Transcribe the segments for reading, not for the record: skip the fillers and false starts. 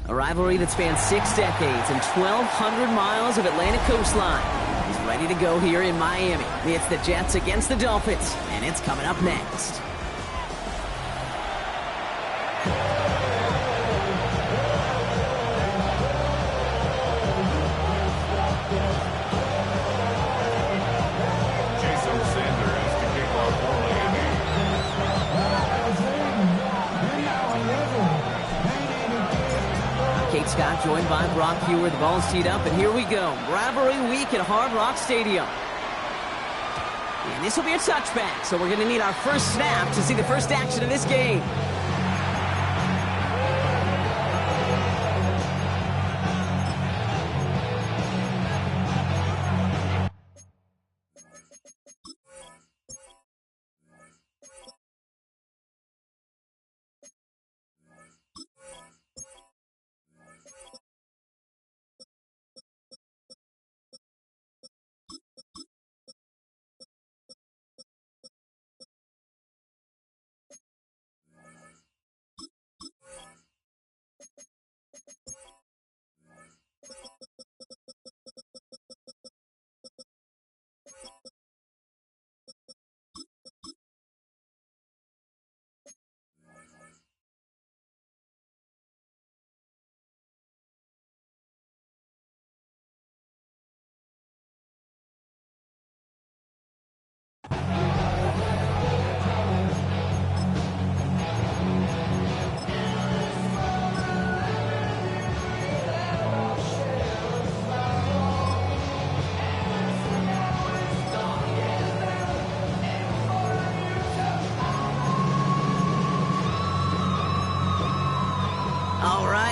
A rivalry that spans 6 decades and 1,200 miles of Atlantic coastline is ready to go here in Miami. It's the Jets against the Dolphins, and it's coming up next. Scott joined by Brock Hewer. The ball's teed up, and here we go. Rivalry week at Hard Rock Stadium. And this will be a touchback, so we're going to need our first snap to see the first action of this game.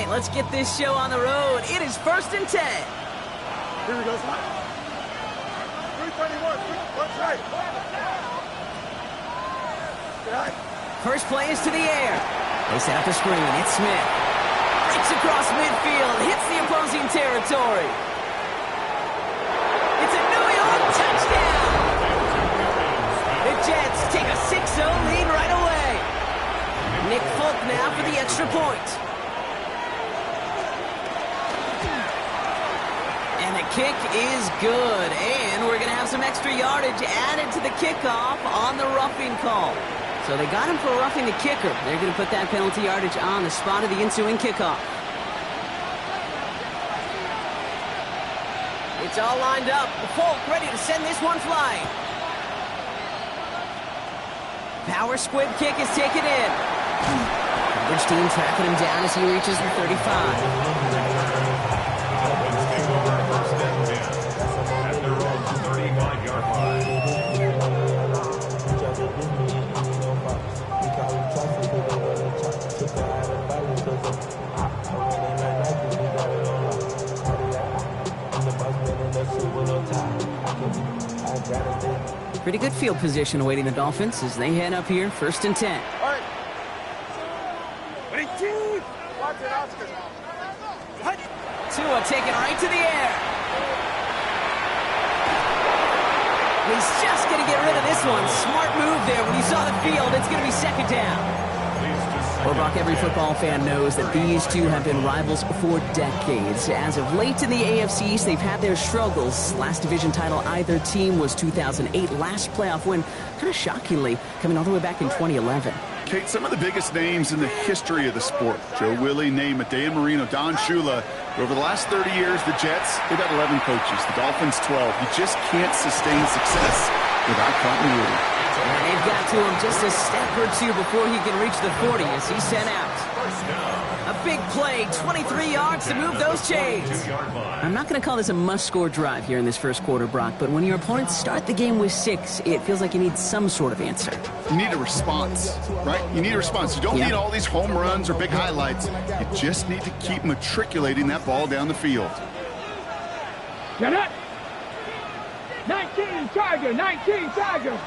Let's get this show on the road. It is 1st and 10. Here we go. 321. Let's right. First play is to the air. They set up a screen. It's Smith. Breaks across midfield. Hits the opposing territory. It's a New York touchdown. The Jets take a 6-0 lead right away. Nick Folk now for the extra point. Kick is good, and we're going to have some extra yardage added to the kickoff on the roughing call. So they got him for roughing the kicker. They're going to put that penalty yardage on the spot of the ensuing kickoff. It's all lined up. Folk ready to send this one flying. Power squib kick is taken in. Coverage team tracking him down as he reaches the 35. Pretty good field position awaiting the Dolphins as they head up here, 1st and 10. All right. Watch it, Oscar. Tua taken right to the air. He's just going to get rid of this one. Smart move there. When you saw the field, it's going to be 2nd down. Well, Brock, every football fan knows that these two have been rivals for decades. As of late in the AFC East, they've had their struggles. Last division title either team was 2008. Last playoff win, kind of shockingly, coming all the way back in 2011. Kate, some of the biggest names in the history of the sport. Joe Willie, Namath, Dan Marino, Don Shula. Over the last 30 years, the Jets, they've had 11 coaches. The Dolphins, 12. You just can't sustain success without continuity. And they've got to him just a step or two before he can reach the 40 as he's sent out. A big play, 23 yards to move those chains. I'm not going to call this a must-score drive here in this first quarter, Brock, but when your opponents start the game with 6, it feels like you need some sort of answer. You need a response, right? You need a response. You don't need all these home runs or big highlights. You just need to keep matriculating that ball down the field. Get up! 19 Tiger, 19 Tiger!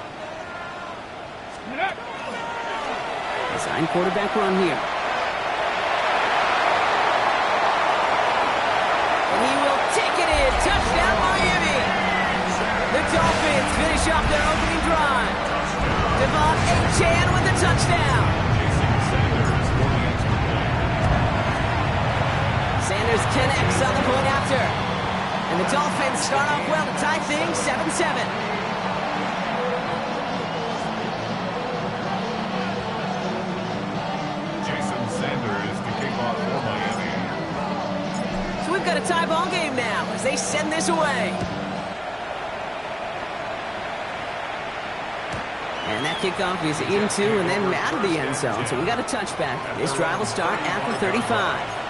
Design quarterback run here. And he will take it in. Touchdown, Miami. The Dolphins finish off their opening drive. Devon Achane with the touchdown. Sanders connects on the point after. And the Dolphins start off well to tie things 7-7. So we've got a tie ball game now as they send this away. And that kickoff is into and then out of the end zone. So we got a touchback. This drive will start at the 35.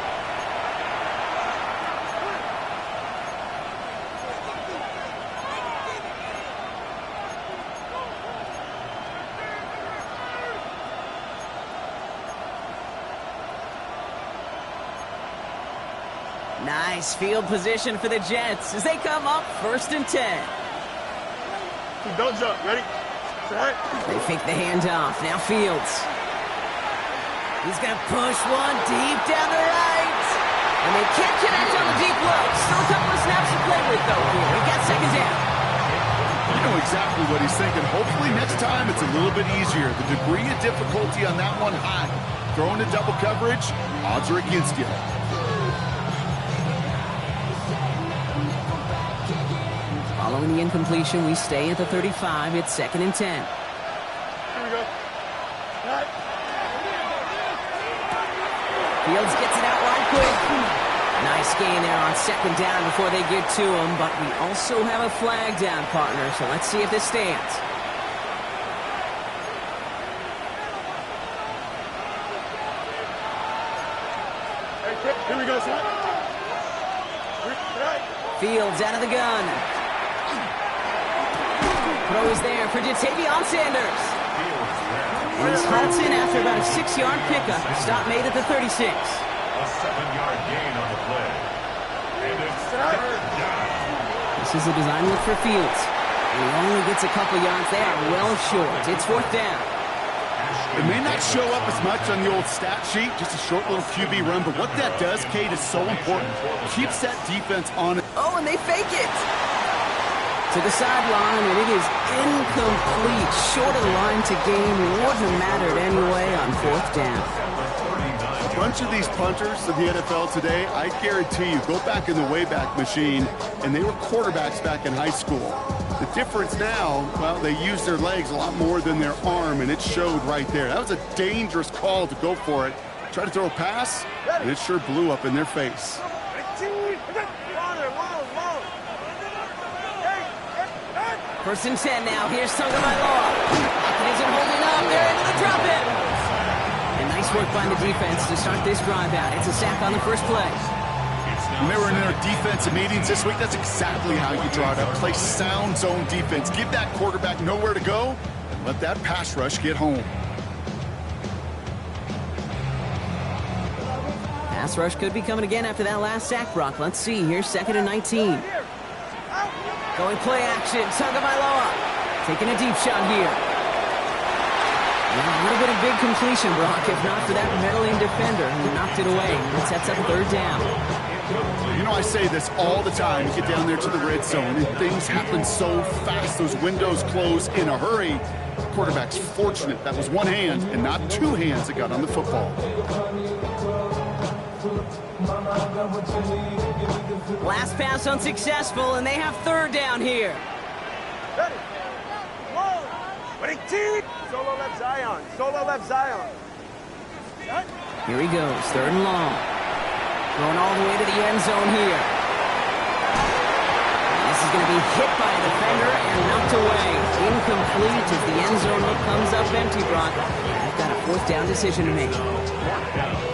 Nice field position for the Jets as they come up 1st and 10. Don't jump. Ready? Set. They fake the handoff. Now Fields. He's going to push one deep down the right. And they can't connect on the deep look. Still a couple of snaps to play with, though, here. We got 2nd down. You know exactly what he's thinking. Hopefully next time it's a little bit easier. The degree of difficulty on that one high. Throwing to double coverage, odds are against you. Following the incompletion, we stay at the 35. It's 2nd and 10. Here we go. Right. Fields gets it out right quick. Nice gain there on 2nd down before they get to him, but we also have a flag down, partner, so let's see if this stands. Hey, here we go, son. Right. Fields out of the gun. Throw is there for Jatavion Sanders. And he's halted in after about a 6-yard pickup. Stop made at the 36. A 7-yard gain on the play. And it's 3rd down. This is a design look for Fields. And he only gets a couple yards there, well short. It's 4th down. It may not show up as much on the old stat sheet, just a short little QB run, but what that does, Kate, is so important. Keeps that defense on it. Oh, and they fake it. To the sideline, and it is incomplete. Short of the line to gain. Wouldn't have mattered anyway on 4th down. A bunch of these punters in the NFL today, I guarantee you, go back in the Wayback Machine, and they were quarterbacks back in high school. The difference now, well, they use their legs a lot more than their arm, and it showed right there. That was a dangerous call to go for it. Try to throw a pass, and it sure blew up in their face. 1st and 10 now. Here's Tagovailoa. It isn't holding up. They're able to drop it. And nice work by the defense to start this drive out. It's a sack on the first play. When they were in their defensive meetings this week, that's exactly how you draw it up. Play sound zone defense. Give that quarterback nowhere to go, and let that pass rush get home. Pass rush could be coming again after that last sack, Brock. Let's see. Here's 2nd and 19. Going play action. Tagovailoa taking a deep shot here. And a little bit of big completion, Brock, if not for that meddling defender who knocked it away. It sets up 3rd down. You know, I say this all the time. You get down there to the red zone, and things happen so fast. Those windows close in a hurry. The quarterback's fortunate. That was one hand and not 2 hands that got on the football. Last pass unsuccessful, and they have 3rd down here. Ready. Whoa. Ready, team. Solo left Zion. Solo left Zion. Here he goes. 3rd and long. Going all the way to the end zone here. And this is going to be hit by a defender and knocked away. Incomplete as the end zone look comes up empty, Brock. They've got a 4th down decision to make.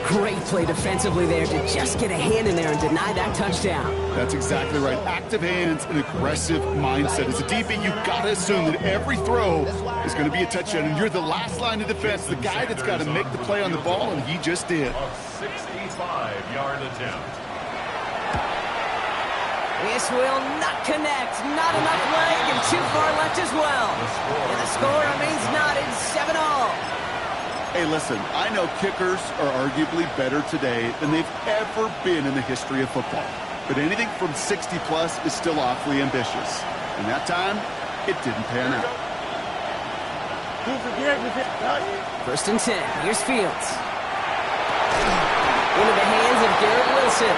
Great play defensively there to just get a hand in there and deny that touchdown. That's exactly right. Active hands and aggressive mindset. As a DB, you've got to assume that every throw is going to be a touchdown, and you're the last line of defense, the guy that's got to make the play on the ball, and he just did. A 65-yard attempt. This will not connect. Not enough leg and too far left as well. And the score remains knotted 7-all. Hey, listen, I know kickers are arguably better today than they've ever been in the history of football. But anything from 60-plus is still awfully ambitious. And that time, it didn't pan out. 1st and 10. Here's Fields. Into the hands of Garrett Wilson.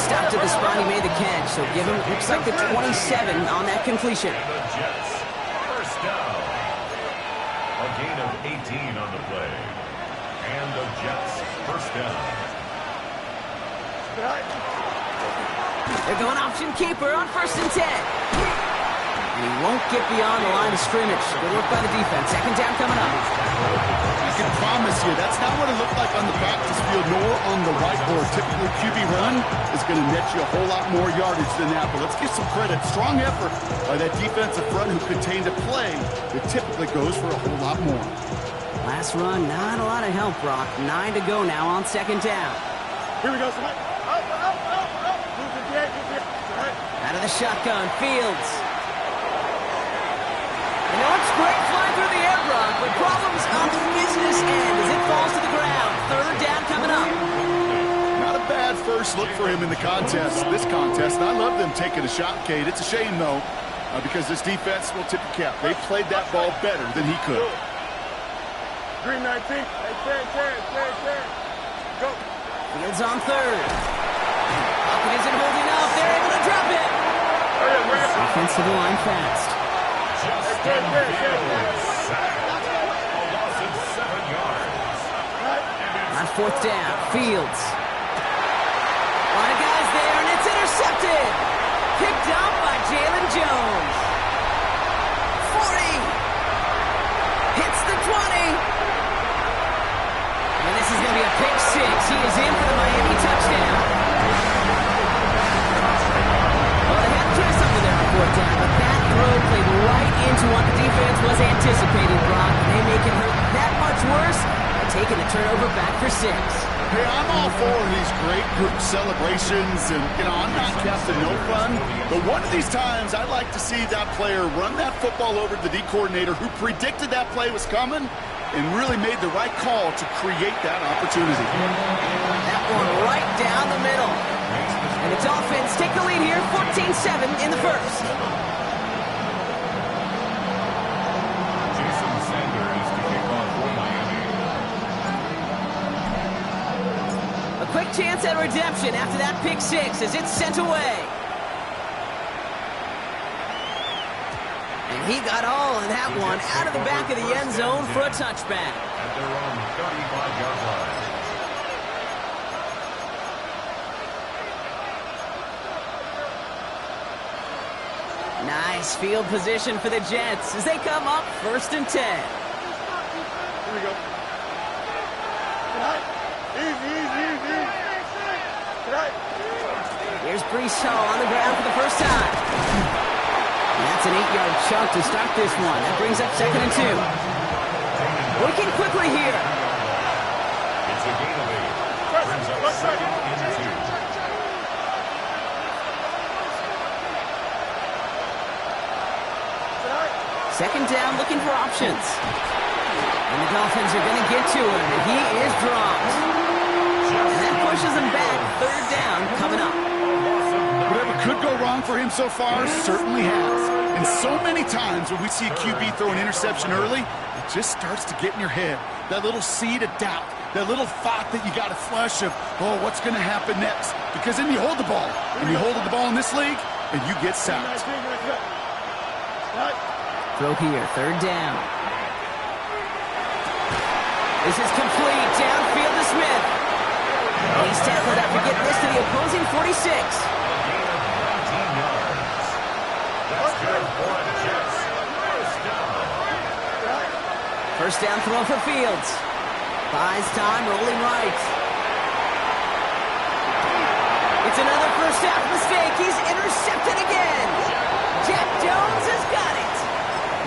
stopped at the spot he made the catch, so give him, looks like the 27 on that completion. And the Jets, first down. A gain of 18 on the play. And the Jets, first down. They're going option keeper on 1st and 10. And he won't get beyond the line of scrimmage. Good work by the defense. Second down coming up. I can promise you, that's not what it looked like on the practice field nor on the whiteboard. Typically, QB run is going to net you a whole lot more yardage than that. But let's give some credit. Strong effort by that defensive front who contained a play that typically goes for a whole lot more. Last run, not a lot of help, Brock. 9 to go now on 2nd down. Here we go, somebody. Move the jet, Out of the shotgun, Fields. You know, it's great flying through the air, Brock, but problems on the business end as it falls to the ground. 3rd down coming up. Not a bad first look for him in the this contest. And I love them taking a shot, Kate. It's a shame, though, because this defense will tip the cap. They played that ball better than he could. Green 19. Hey, 10. Go. Fields on 3rd. Pocket isn't holding up. They're able to drop it. Offensive line fast. Justin Fields, sacked. A loss of 7 yards. On 4th down, Fields. A lot of guys there, and it's intercepted. Picked up by Jalen Jones. 40. Hits the 20. And this is going to be a pick 6. He is in for the Miami touchdown. Well, they had to try something there on 4th down, but that throw played right into what the defense was anticipating, Brock. And they make it hurt that much worse by taking the turnover back for 6. Hey, I'm all for these great group celebrations, and, I'm not Captain No Fun, but one of these times I'd like to see that player run that football over to the D coordinator who predicted that play was coming and really made the right call to create that opportunity. That one right down the middle. And the Dolphins take the lead here, 14-7 in the first. Jason Sanders to kick off for Miami. A quick chance at redemption after that pick 6 as it's sent away. And he got all of that one out of the back of the end zone for a touchback. At their own 35-yard line. Nice field position for the Jets as they come up 1st and 10. Here we go. Easy. Here's Brees Hall on the ground for the first time. And that's an 8-yard chunk to start this one. That brings up 2nd and 2. Working quickly here. It's a gain of 8. Brings up 2nd and 2. Second down, looking for options. And the Dolphins are going to get to him, and he is dropped. And that pushes him back. 3rd down coming up. Whatever could go wrong for him so far certainly has. And so many times when we see a QB throw an interception early, it just starts to get in your head. That little seed of doubt, that little thought that you got a flush of, what's going to happen next? Because then you hold the ball, and you hold the ball in this league, and you get sacked. Throw here, 3rd down. This is complete, downfield to Smith. He's tackled after getting this to the opposing 46. A gain of 19 yards. That's good for the Jets. First down throw for Fields. Buys time, rolling right. It's another first half mistake. He's intercepted again. Jack Jones has got it.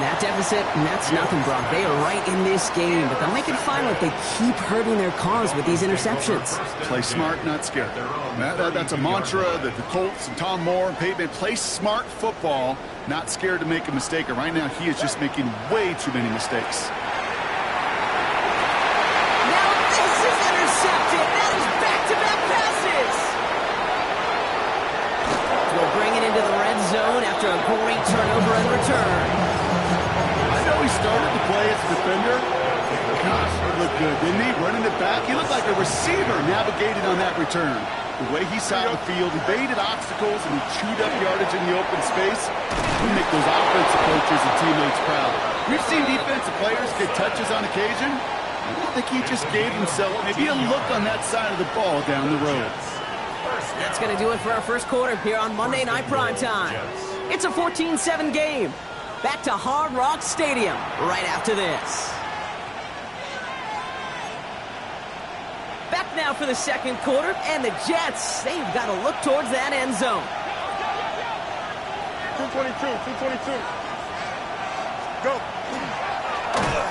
That deficit, and that's nothing, Brock. They are right in this game, but they'll make it final if they keep hurting their cause with these interceptions. Play smart, not scared. That's a mantra that the Colts and Tom Moore and Peyton play smart football, not scared to make a mistake. And right now, he is just making way too many mistakes. Now this is intercepted. That is back-to-back passes. We'll bring it into the red zone after a great turnover and return. I know he started the play as a defender. Gosh, it looked good, didn't he? Running it back. He looked like a receiver navigating on that return. The way he saw the field, evaded obstacles, and he chewed up yardage in the open space, he make those offensive coaches and teammates proud. We've seen defensive players get touches on occasion. I think he just gave himself maybe a look on that side of the ball down the road. That's going to do it for our first quarter here on Monday Night Primetime. It's a 14-7 game. Back to Hard Rock Stadium right after this. Back now for the second quarter, and the Jets, they've got to look towards that end zone. 222. Go.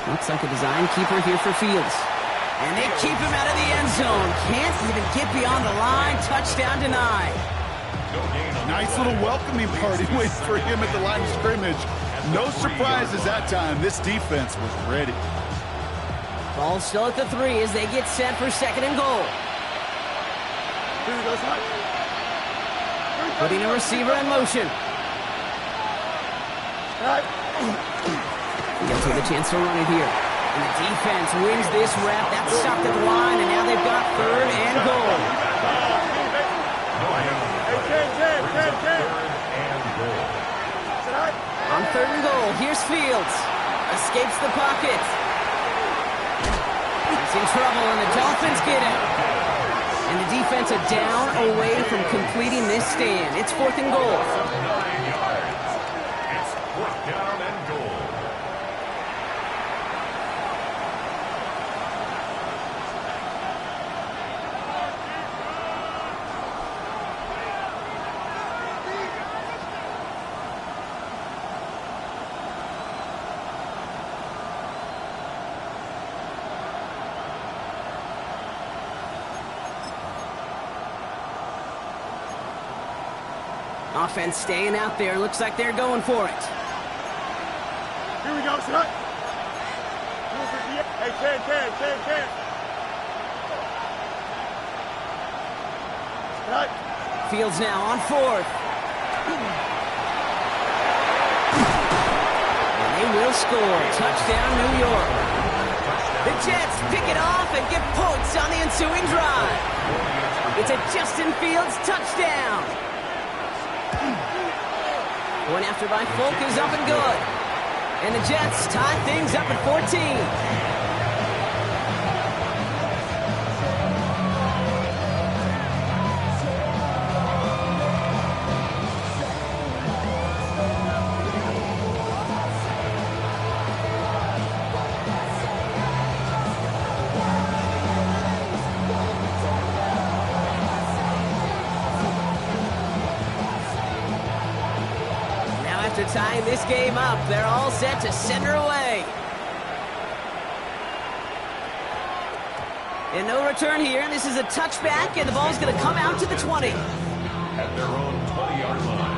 Looks like a design keeper here for Fields. And they keep him out of the end zone. Can't even get beyond the line. Touchdown denied. Nice little welcoming party waiting for him at the line of scrimmage. No surprises that time. This defense was ready. Ball still at the 3 as they get set for second and goal. Putting a receiver in motion. He'll take a chance to run it here. And the defense wins this rep. That's stopped at the line, and now they've got third and goal. On third and goal, here's Fields. Escapes the pocket. He's in trouble, and the Dolphins get him. And the defense a down away from completing this stand. It's fourth and goal. It's fourth down and goal. Offense staying out there. Looks like they're going for it. Here we go, son. Hey, Ken. Fields now on fourth. And they will score. Touchdown, New York. The Jets pick it off and get points on the ensuing drive. It's a Justin Fields touchdown. Point after by Folk is up and good. And the Jets tie things up at 14. After tying this game up, they're all set to send her away. And no return here. This is a touchback, and the ball's going to come out to the 20. At their own 20-yard line.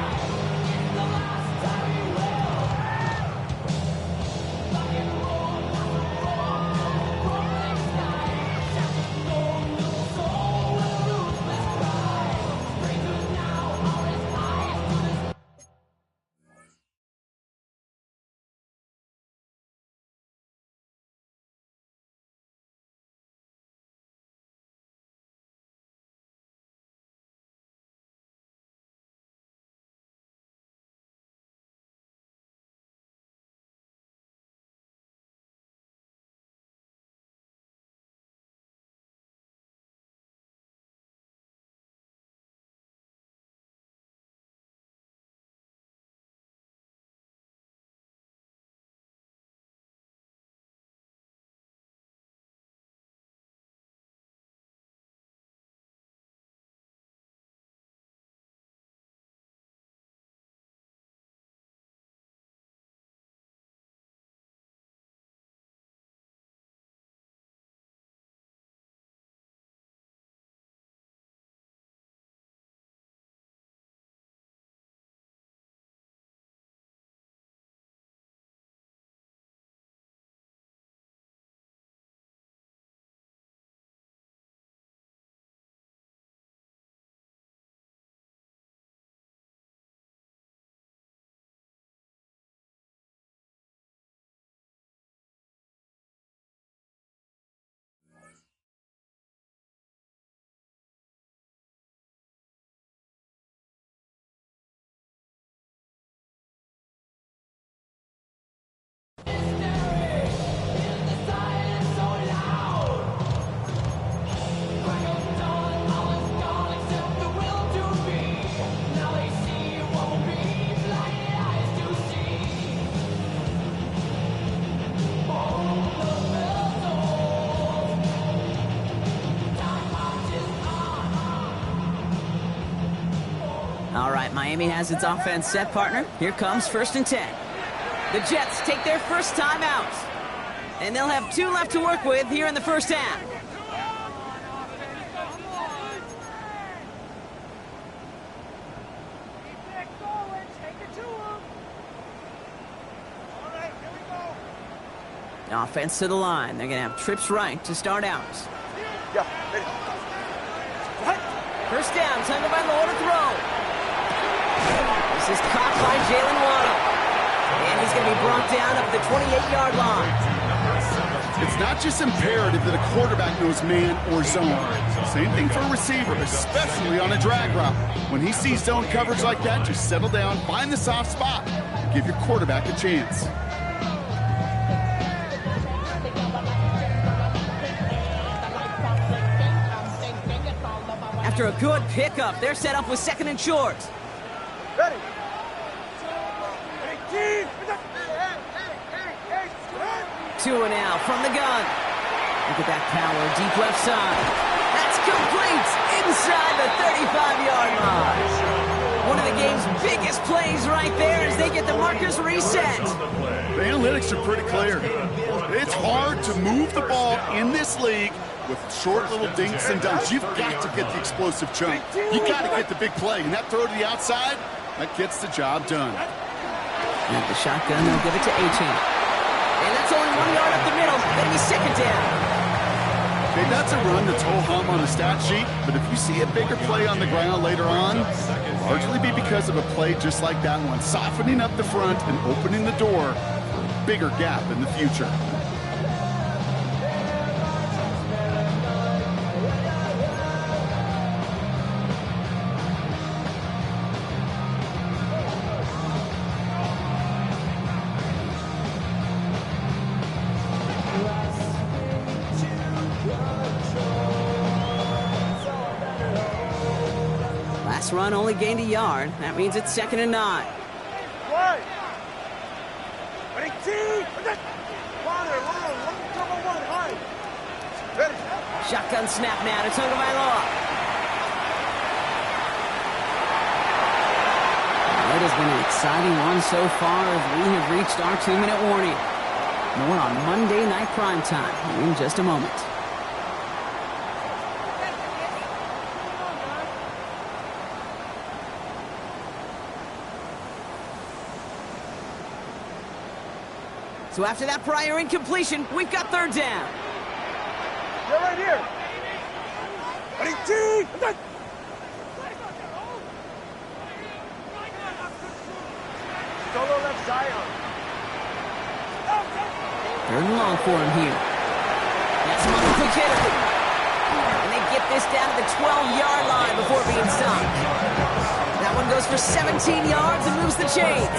All right, Miami has its offense set, partner. Here comes 1st and 10. The Jets take their first time out. And they'll have 2 left to work with here in the first half. Offense to the line. They're going to have trips right to start out. Yeah, ready. First down, time by Lord to throw. This is caught by Jalen Waddle. And he's going to be brought down up the 28-yard line. It's not just imperative that a quarterback knows man or zone. Same thing for a receiver, especially on a drag route. When he sees zone coverage like that, just settle down, find the soft spot, and give your quarterback a chance. After a good pickup, they're set up with 2nd and short. Ready. 2 and out from the gun. Look at that power, deep left side. That's complete inside the 35-yard line. One of the game's biggest plays right there as they get the markers reset. The analytics are pretty clear. It's hard to move the ball in this league with short little dinks and dunks. You've got to get the explosive chunk. You got to get the big play. And that throw to the outside, that gets the job done. At the shotgun, they'll give it to A-Chain. And that's only 1 yard up the middle. Then he's 2nd down. Okay, that's a run that's ho-hum on the stat sheet, but if you see a bigger play on the ground later on, it'll largely be because of a play just like that one, softening up the front and opening the door for a bigger gap in the future. Run only gained a yard. That means it's 2nd and 9. One. Ready, team. Water, long, double one, high. Ready. Shotgun snap now to Tagovailoa. It has been an exciting one so far as we have reached our 2-minute warning. More on Monday Night Primetime in just a moment. So after that prior incompletion, we've got 3rd down. You're right here. Ready, team. Solo left Zion. 3rd and long for him here. That's him on the quick hitter. And they get this down to the 12-yard line before being stopped. That one goes for 17 yards and moves the chains.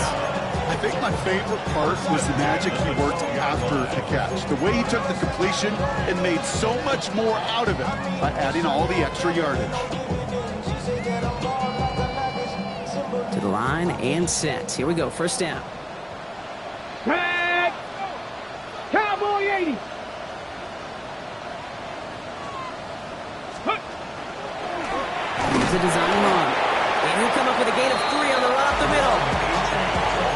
I think my favorite part was the magic he worked after the catch. The way he took the completion and made so much more out of it by adding all the extra yardage. To the line and set. Here we go, 1st down. Tag! Cowboy 80! Here's a design run. And he'll come up with a gain of 3 on the run up the middle.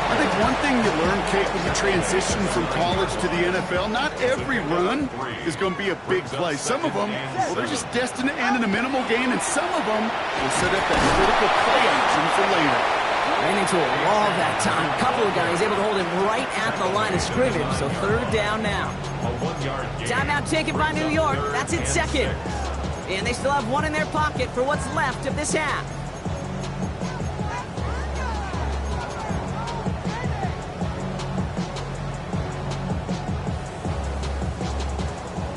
I think one thing you learn, Kate, when you transition from college to the NFL, not every run is going to be a big play. Some of them, well, they're just destined to end in a minimal gain, and some of them will set up that critical play action for later. Ran into a wall that time. A couple of guys able to hold him right at the line of scrimmage, so 3rd down now. Timeout taken by New York. That's it 2nd. And they still have 1 in their pocket for what's left of this half.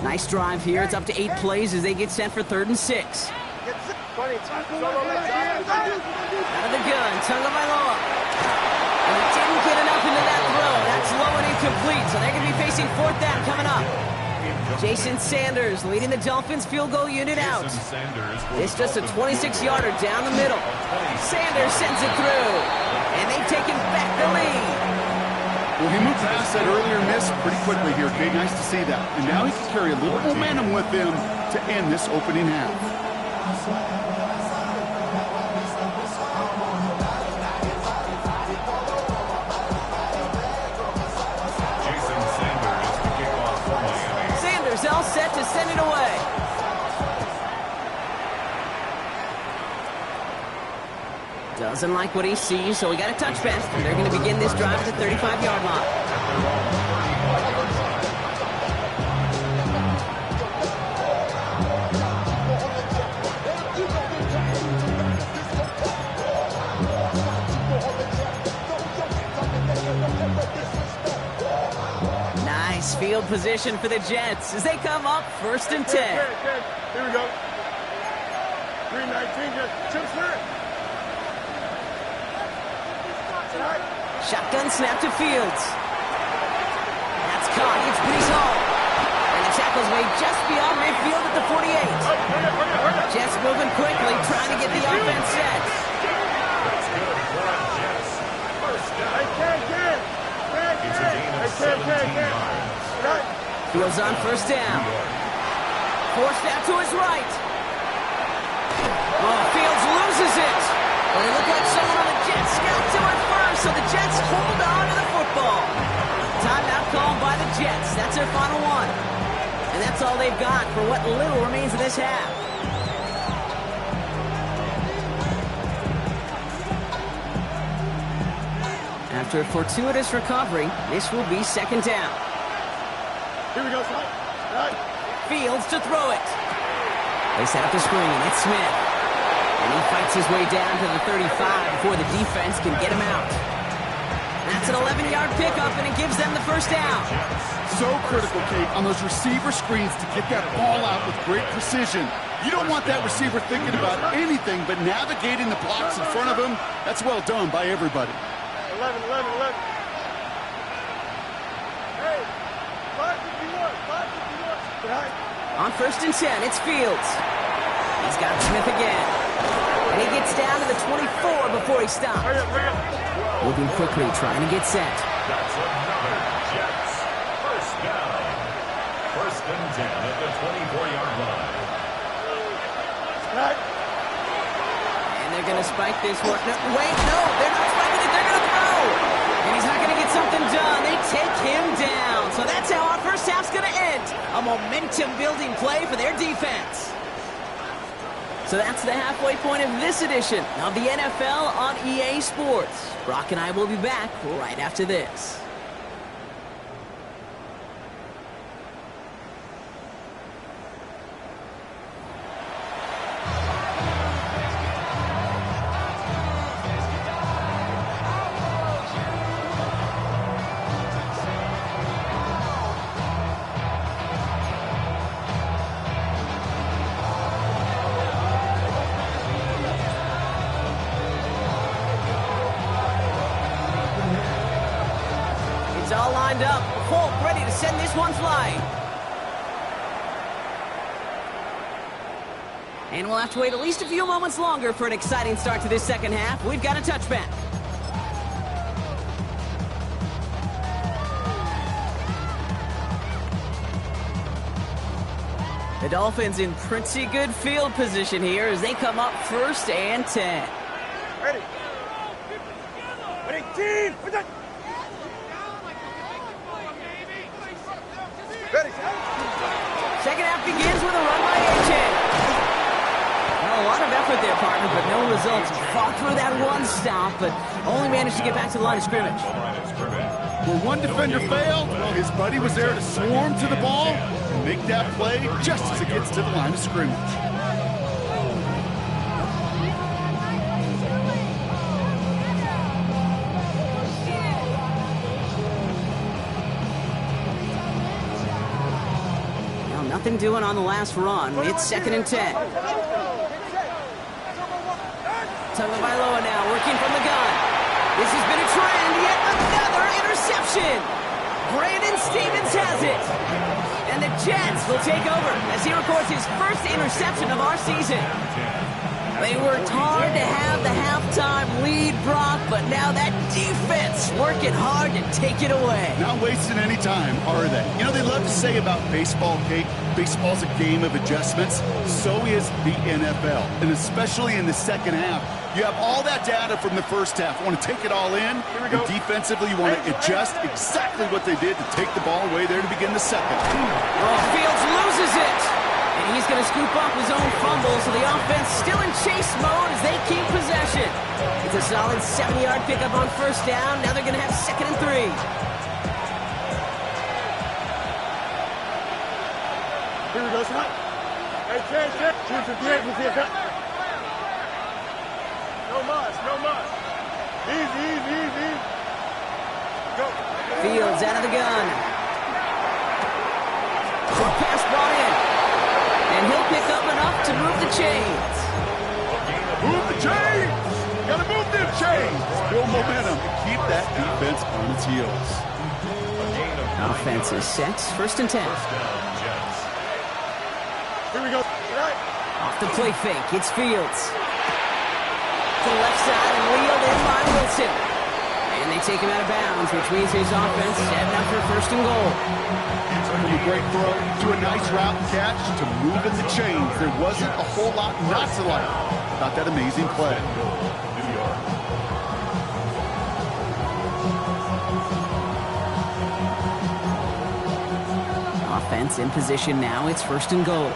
Nice drive here. It's up to 8 plays as they get set for 3rd and 6. Out of the gun, Tagovailoa. And he didn't get enough into that throw. That's low and incomplete, so they're going to be facing 4th down coming up. Jason Sanders leading the Dolphins field goal unit out. It's just a 26-yarder down the middle. Sanders sends it through, and they've taken back the lead. Well, he moved past that earlier miss pretty quickly here, Kate. Nice to see that. And now he can carry a little momentum with him to end this opening half. Doesn't like what he sees, so we got a touchback. And they're going to begin this drive at the 35-yard line. Nice field position for the Jets as they come up 1st and 10. Here we go. 319, just chips there. Shotgun snap to Fields. That's caught. It's Brees Hall. And the tackle's made just beyond midfield at the 48. Jets moving quickly, trying to get the offense set. That's good for the Jets. First down. It's a gain of 17 yards. Fields on 1st down. Forced out to his right. Oh, Fields loses it. But it looked like someone on the Jets got to it first, so the Jets hold on to the football. Timeout called by the Jets. That's their final one. And that's all they've got for what little remains of this half. After a fortuitous recovery, this will be 2nd down. Here we go, son. Fields to throw it. They set up the screen. It's Smith. And he fights his way down to the 35 before the defense can get him out. That's an 11-yard pickup, and it gives them the 1st down. So critical, Kate, on those receiver screens to get that ball out with great precision. You don't want that receiver thinking about anything but navigating the blocks in front of him. That's well done by everybody. 11. Hey, 551. On 1st and 10, it's Fields. He's got Smith again. And he gets down to the 24 before he stops. Moving quickly, trying to get set. That's another Jets. First down. 1st and 10 at the 24-yard line. And they're going to spike this one. No, wait, no, they're not spiking it. They're going to throw. And he's not going to get something done. They take him down. So that's how our first half's going to end. A momentum-building play for their defense. So that's the halfway point of this edition of the NFL on EA Sports. Brock and I will be back right after this. All lined up. Folk ready to send this one flying. And we'll have to wait at least a few moments longer for an exciting start to this 2nd half. We've got a touchback. The Dolphins in pretty good field position here as they come up 1st and 10. Ready. 18. Second half begins with a run by A.J. Well, a lot of effort there, partner, but no results. Fought through that one stop, but only managed to get back to the line of scrimmage. Where one defender failed, well, his buddy was there to swarm to the ball and make that play just as it gets to the line of scrimmage. Nothing doing on the last run. It's 2nd and 10. Tagovailoa now working from the gun. This has been a trend. Yet another interception. Brandon Stevens has it. And the Jets will take over as he records his 1st interception of our season. They worked hard to have the halftime lead, Brock, but now that defense working hard to take it away. Not wasting any time, are they? You know, they love to say about baseball, Kate, baseball's a game of adjustments. So is the NFL, and especially in the 2nd half. You have all that data from the 1st half. You want to take it all in, and defensively you want to adjust exactly what they did to take the ball away there to begin the 2nd. Well, Fields loses it. And he's going to scoop up his own fumble, so the offense still in chase mode as they keep possession. It's a solid 70-yard pickup on first down. Now they're going to have 2nd and 3. Here we go, son. Hey, check. 258, we see a cut. No muss. Easy. Go. Fields out of the gun. Short pass brought in. And he'll pick up enough to move the chains. Move the chains! Gotta move them chains! Build momentum and keep that defense on its heels. Offense is set. 1st and 10. Here we go. Off the play fake. It's Fields. To the left side and wheeled in by Wilson. And they take him out of bounds, which means his offense setting up for 1st and goal. From a great throw to a nice route catch to moving the chains. There wasn't a whole lot not to like about that amazing play. Offense in position now. It's 1st and goal.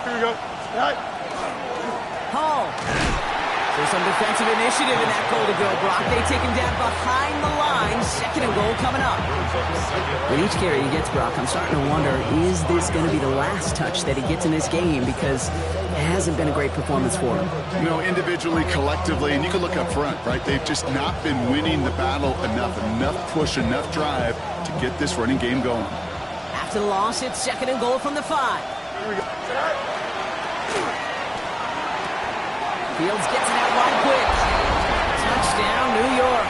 Here we go. Right. Hall. So some defensive initiative in that goal to go, Brock. They take him down behind the line. 2nd and goal coming up. With each carry he gets, Brock, I'm starting to wonder, is this going to be the last touch that he gets in this game? Because it hasn't been a great performance for him. You know, individually, collectively, and you can look up front, right? They've just not been winning the battle enough push, enough drive to get this running game going. After the loss, it's 2nd and goal from the 5. Here we go. Fields gets it out wide quick. Touchdown, New York.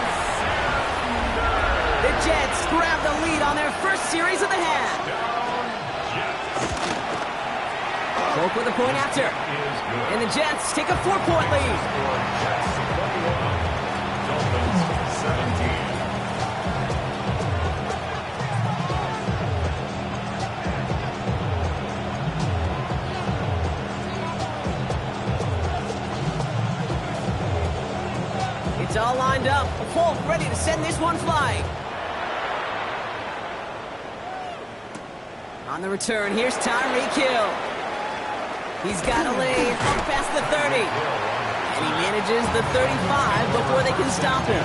The Jets grab the lead on their first series of the half. Polk with a point after. And the Jets take a 4-point lead. Dolphins 17. It's all lined up. Polk ready to send this one flying. On the return, here's Tyreek Hill. He's got a lane up past the 30. And he manages the 35 before they can stop him.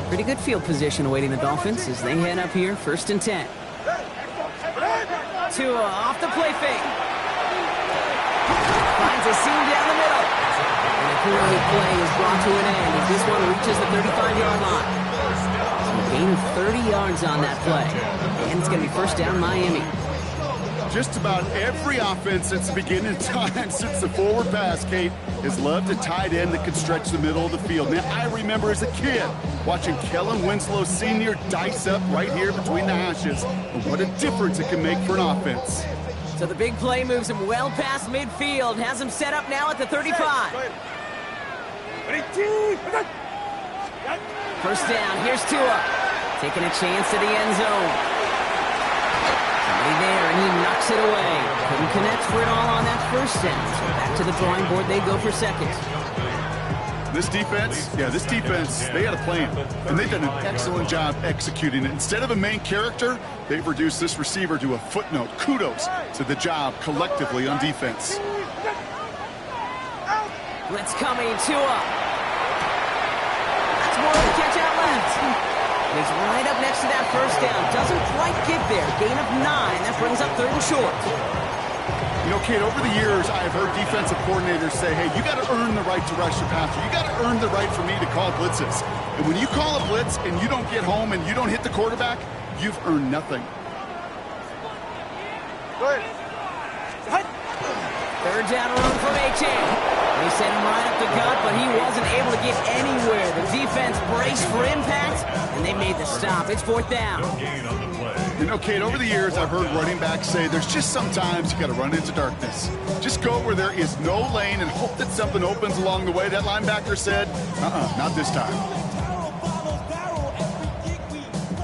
Pretty good field position awaiting the Dolphins as they head up here, 1st and 10. Tua off the play fake. Finds a seam down the middle. And the quarterly play is brought to an end as this one reaches the 35-yard line. So a gain of 30 yards on that play. And it's going to be 1st down Miami. Just about every offense since the beginning of time, since the forward pass, Kate, has loved a tight end that could stretch the middle of the field. Now, I remember as a kid watching Kellen Winslow Sr. dice up right here between the hashes. And what a difference it can make for an offense. So the big play moves him well past midfield, has him set up now at the 35. 1st down, here's Tua. Taking a chance to the end zone. There, and he knocks it away. Couldn't connect for it all on that 1st down. So back to the drawing board they go for 2nd. This defense, they had a plan, and they've done an excellent job executing it. Instead of a main character, they've reduced this receiver to a footnote. Kudos to the job collectively on defense. Blitz coming, Tua. That's more of a catch out left. And he's right up next to that 1st down. Doesn't quite get there. Gain of 9. That brings up 3rd and short. You know, Kate, over the years, I have heard defensive coordinators say, hey, you got to earn the right to rush your passer. You got to earn the right for me to call blitzes. And when you call a blitz and you don't get home and you don't hit the quarterback, you've earned nothing. Go ahead. 3rd down run from Achane. They sent him right up the gut, but he wasn't able to get anywhere. The defense braced for impact, and they made the stop. It's 4th down. You know, Kate, over the years, I've heard running backs say there's just sometimes you got to run into darkness. Just go where there is no lane and hope that something opens along the way. That linebacker said, not this time.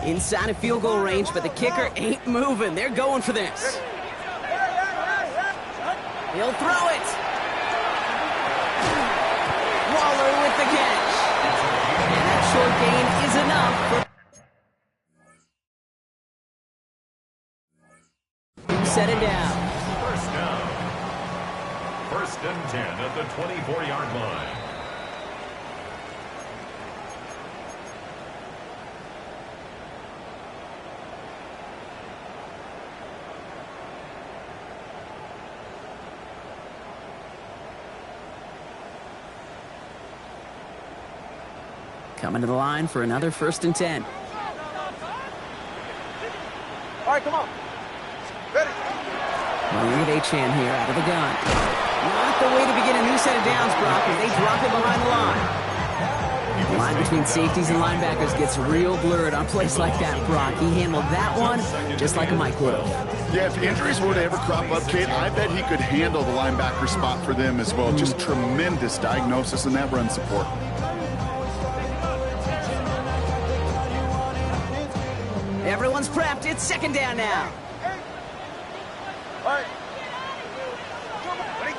Inside of field goal range, but the kicker ain't moving. They're going for this. He'll throw it. Waller with the catch. And that short gain is enough for... Set it down. First down. First and 10 at the 24-yard line. Coming to the line for another first and 10. All right, come on. Ready. Well, look at Achane here out of the gun. Not the way to begin a new set of downs, Brock, as they drop it behind the line. The line between safeties and linebackers gets real blurred on plays like that, Brock. He handled that one just like a microwave. Yeah, if injuries were to ever crop up, Kate, I bet he could handle the linebacker spot for them as well. Just tremendous diagnosis in that run support. Everyone's prepped. It's second down now. All right.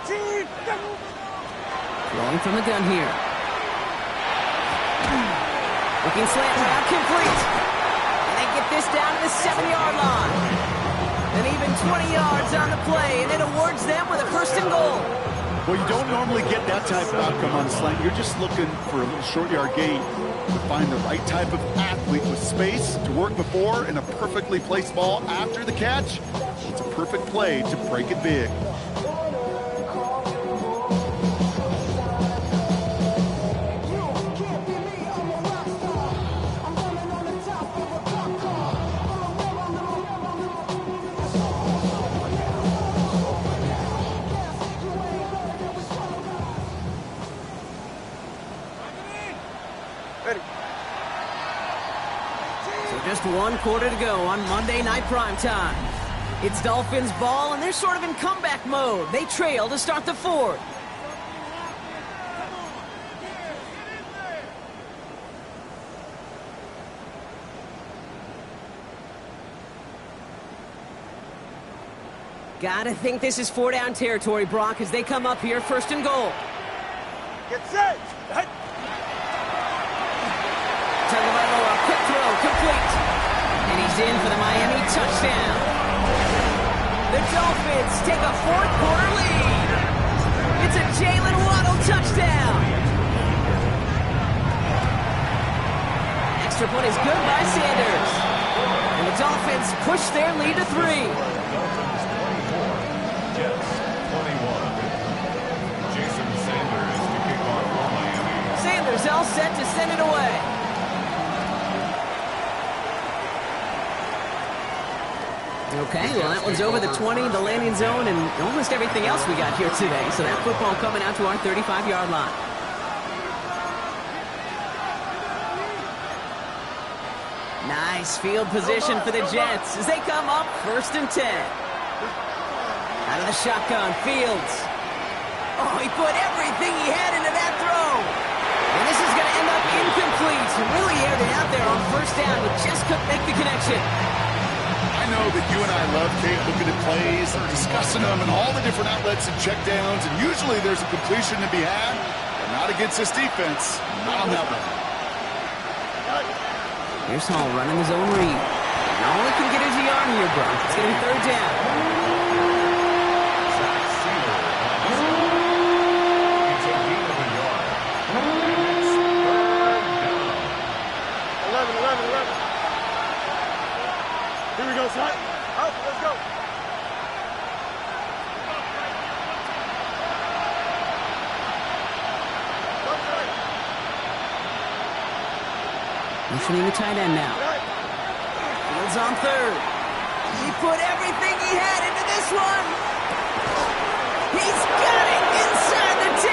Team. Throwing from the gun here. Looking slant route, complete. And they get this down to the 7-yard line. And even 20 yards on the play, and it awards them with a first and goal. Well, you don't normally get that type of outcome on a slant. You're just looking for a little short yard gain to find the right type of athlete with space to work before and a perfectly placed ball after the catch. It's a perfect play to break it big. Just 1 quarter to go on Monday Night Primetime. It's Dolphins ball, and they're sort of in comeback mode. They trail to start the fourth. Gotta think this is 4-down territory, Brock, as they come up here, first and goal. Get set. Tagovailoa, quick throw, complete. And he's in for the Miami touchdown. The Dolphins take a fourth-quarter lead. It's a Jalen Waddle touchdown. Extra point is good by Sanders. And the Dolphins push their lead to 3. Dolphins 24, Jets 21. Jason Sanders to kick off for Miami. Sanders all set to send it away. Okay, well, that one's over the 20, the landing zone, and almost everything else we got here today. So that football coming out to our 35-yard line. Nice field position for the Jets as they come up first and 10. Out of the shotgun, Fields. Oh, he put everything he had into that throw. And this is going to end up incomplete. Really aired it out there on first down, but just couldn't make the connection. I know that you and I love, Kate, looking at plays and discussing them and all the different outlets and checkdowns, and usually there's a completion to be had, but not against this defense. Not on that one. Here's Hall running his own read. And all he can get is a yard here, Brock. It's going to be third down. Zach Sealer. It's a gain of a yard. And it's third down. 11. Here we go, son. Out, let's go. Motioning the tight end now. Fields on third. He put everything he had into this one. He's got it inside the 10.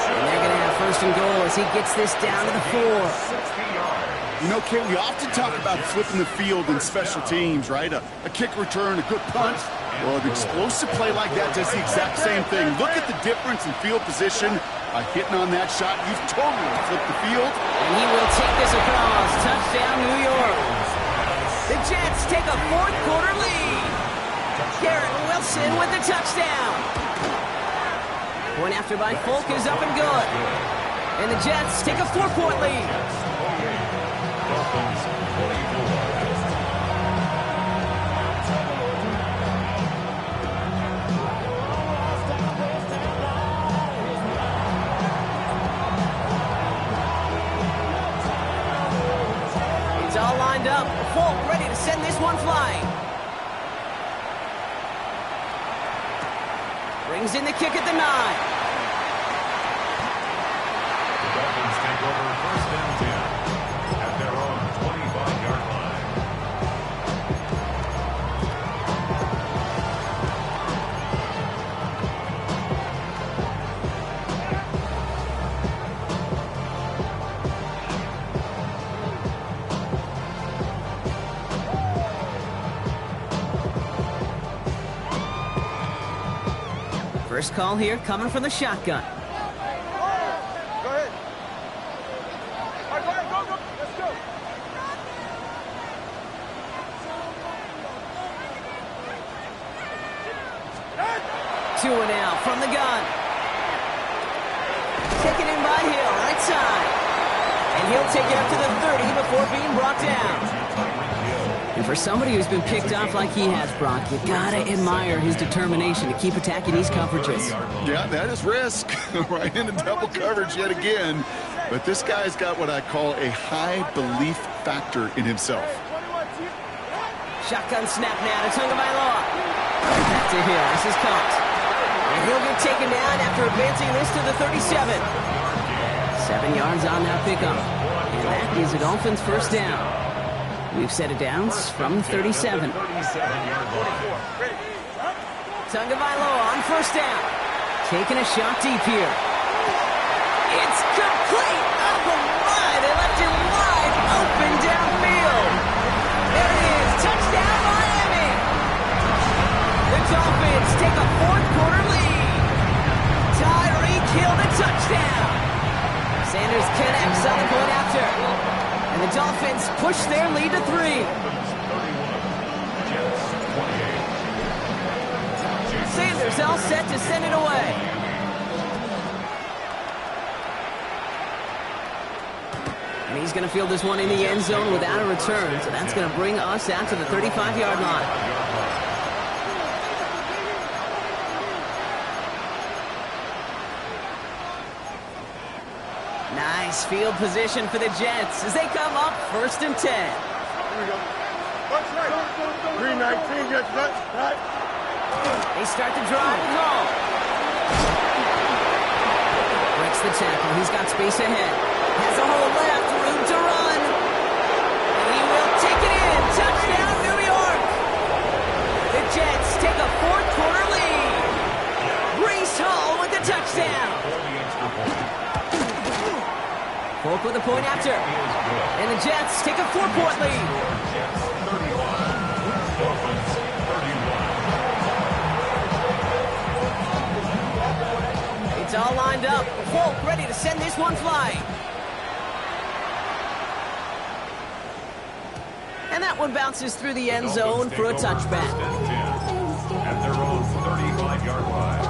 And they're going to have first and goal as he gets this down to the 4. 60 yards. You know, Kate, we often talk about flipping the field in special teams, right? A kick return, a good punt. Well, an explosive play like that does the exact same thing. Look at the difference in field position. By hitting on that shot, you've totally flipped the field. And he will take this across. Touchdown, New York. The Jets take a fourth-quarter lead. Garrett Wilson Wilson with the touchdown. Point after by Folk is up and good. And the Jets take a 4-point lead. Dolphins 24. It's all lined up. Folk ready to send this one flying. Brings in the kick at the 9. The Dolphins take over first and 10 at their own 25-yard line. First call here coming from the shotgun. Go ahead. All right, go. Let's go. Two and out from the gun. Taken in by Hill, right side. And he'll take it up to the 30 before being brought down. And for somebody who's been picked off like he has, Brock, you gotta admire his determination to keep attacking these coverages. Yeah, that is risk. Right into double coverage yet again. But this guy's got what I call a high belief factor in himself. Shotgun snap now to Tagovailoa. Back to Hill. This is caught. And he'll get taken down after advancing this to the 37. 7 yards on that pickup. And that is a Dolphins first down. We've set it down from 37. Tagovailoa on first down. Taking a shot deep here. It's complete. Oh my, they left him wide open downfield. There it is. Touchdown Miami. The Dolphins take a fourth-quarter lead. Tyreek Hill the touchdown. Sanders connects on the point after. And the Dolphins push their lead to 3. Sanders all set to send it away. And he's going to field this one in the end zone without a return. So that's going to bring us out to the 35-yard line. Nice field position for the Jets as they come up first and 10. Here we go. What's right? 319 gets that. Right. They start the drive and roll. Breaks the tackle. He's got space ahead. Has a hole left. Room to run. He will take it in. Touchdown, New York. The Jets take a fourth-quarter lead. Breece Hall with the touchdown. Folk with a point after. And the Jets take a 4-point lead. Jets 31. Dolphins 31. It's all lined up. Folk ready to send this one flying. And that one bounces through the end zone for a touchback. At their own 35-yard line.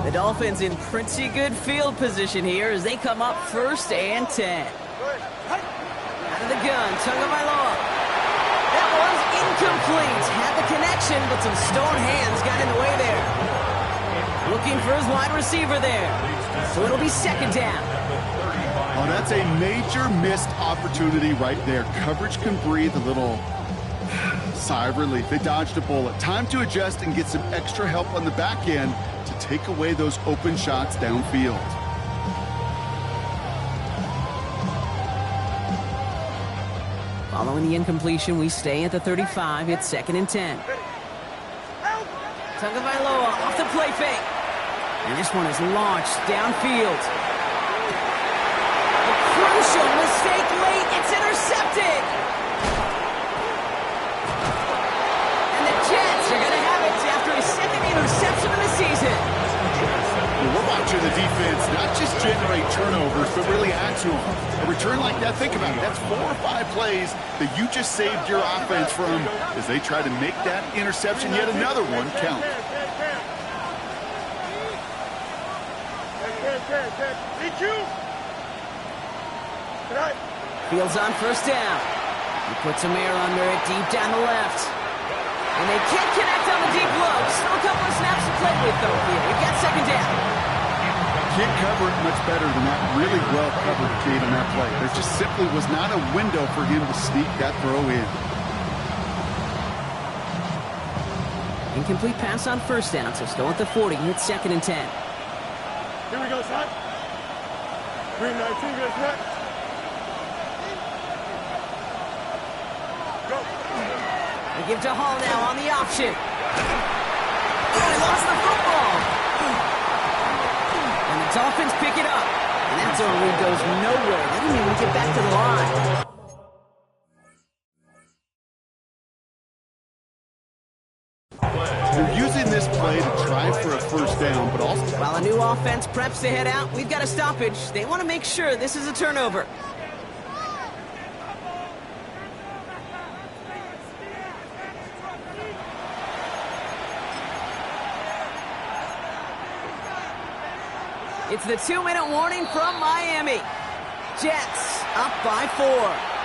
The Dolphins in pretty good field position here as they come up first and 10. Out of the gun, Tagovailoa. That one's incomplete. Had the connection, but some stone hands got in the way there. Looking for his wide receiver there. So it'll be second down. Oh, that's a major missed opportunity right there. Coverage can breathe a little sigh of relief. They dodged a bullet. Time to adjust and get some extra help on the back end to take away those open shots downfield. Following the incompletion, we stay at the 35. It's 2nd and 10. Tagovailoa off the play fake. And this one is launched downfield. A crucial mistake late. It's intercepted. And the Jets are going to have it after his 2nd interception of the season. We're watching the defense not just generate turnovers, but really add to them. A return like that, think about it, that's 4 or 5 plays that you just saved your offense from as they try to make that interception, yet another one, count. Fields on 1st down. He puts some air under it deep down the left. And they can't connect on the deep low. Still a couple of snaps to play with, though, here. We've got 2nd down. Can't cover it much better than that. Really well covered, Cade, on that play. There just simply was not a window for him to sneak that throw in. Incomplete pass on 1st down, so still at the 40. It's 2nd and 10. Here we go, son. Green 19, good next. Go. They give to Hall now on the option. Oh, he lost the football. And the Dolphins pick it up. And that zone read goes nowhere. They didn't even get back to the line. They're using this play to try for a 1st down, but also... While a new offense preps to head out, we've got a stoppage. They want to make sure this is a turnover. It's the 2-minute warning from Miami. Jets up by 4.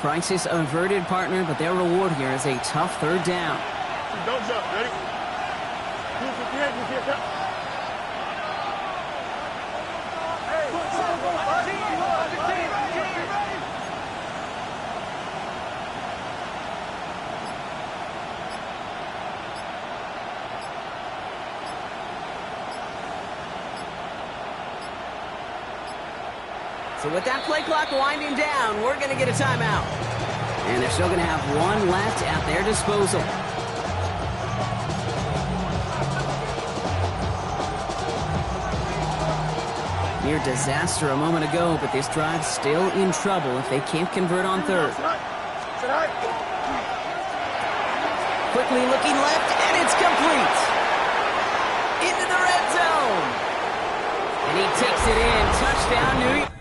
Crisis averted, partner, but their reward here is a tough 3rd down. Don't jump, ready? So with that play clock winding down, we're going to get a timeout. And they're still going to have 1 left at their disposal. Near disaster a moment ago, but this drive's still in trouble if they can't convert on 3rd. Quickly looking left, and it's complete. Into the red zone. And he takes it in. Touchdown, New York.